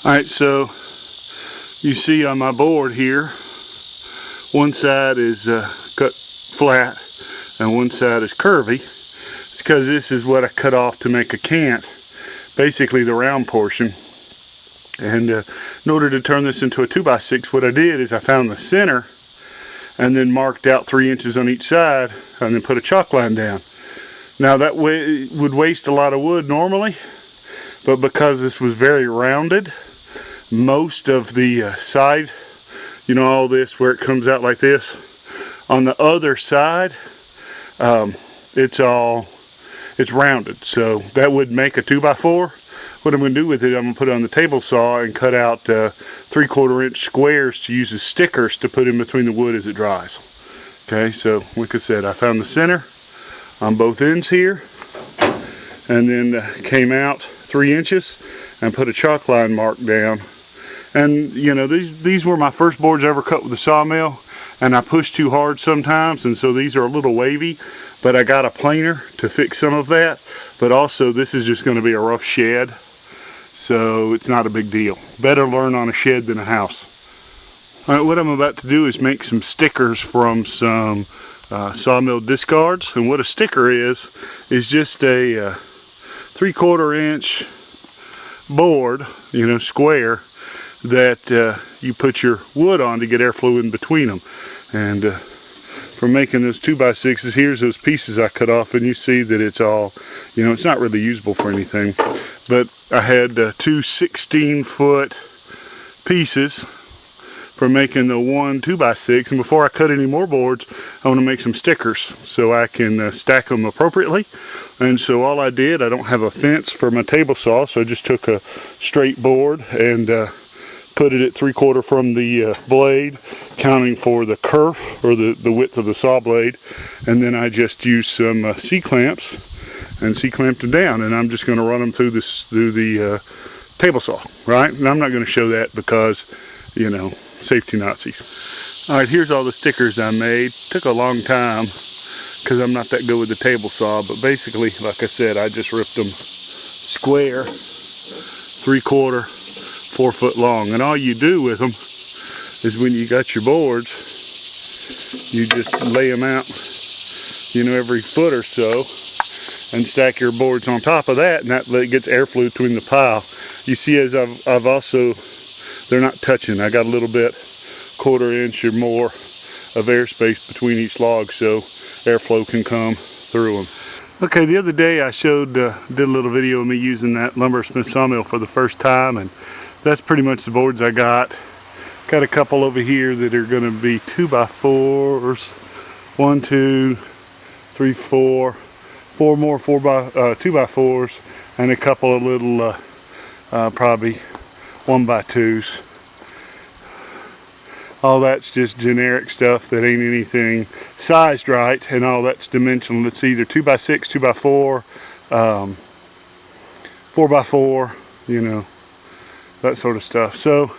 Alright, so you see on my board here, one side is cut flat and one side is curvy. It's because this is what I cut off to make a cant, basically the round portion. And in order to turn this into a 2x6, what I did is I found the center and then marked out 3 inches on each side and then put a chalk line down. Now that way would waste a lot of wood normally, but because this was very rounded, most of the side, you know, all this where it comes out like this, on the other side, it's rounded, so that would make a 2x4. What I'm going to do with it, I'm going to put it on the table saw and cut out 3/4 inch squares to use as stickers to put in between the wood as it dries. Okay, so like I said, I found the center on both ends here, and then came out 3 inches and put a chalk line mark down. And you know, these were my first boards ever cut with a sawmill, and I pushed too hard sometimes, and so these are a little wavy, but I got a planer to fix some of that. But also this is just going to be a rough shed, so it's not a big deal. Better learn on a shed than a house. Alright, what I'm about to do is make some stickers from some sawmill discards. And what a sticker is just a 3/4 inch board, you know, square, that you put your wood on to get airflow in between them. And from making those 2x6s, here's those pieces I cut off, and you see that it's all, you know, it's not really usable for anything. But I had 2 16-foot pieces for making the one 2x6, and before I cut any more boards, I want to make some stickers so I can stack them appropriately. And so all I did, I don't have a fence for my table saw, so I just took a straight board and put it at 3/4 from the blade, counting for the kerf, or the width of the saw blade, and then I just used some C-clamps and C-clamped them down, and I'm just going to run them through the table saw, right? And I'm not going to show that because, you know, safety Nazis. Alright, here's all the stickers I made. Took a long time because I'm not that good with the table saw, but basically, like I said, I just ripped them square, 3/4, 4 foot long. And all you do with them is when you got your boards, you just lay them out, you know, every foot or so, and stack your boards on top of that, and that gets airflow between the pile. You see, as I've also, they're not touching. I got a little bit, 1/4 inch or more of airspace between each log, so airflow can come through them. Okay, the other day I showed, did a little video of me using that Lumbersmith sawmill for the first time, and that's pretty much the boards I got. Got a couple over here that are going to be 2x4s. 1, 2, 3, 4. 4 more 2x4s, and a couple of little, probably 1x2s. All that's just generic stuff that ain't anything sized right, and all that's dimensional. It's either 2x6, 2x4, 4x4, you know, that sort of stuff. So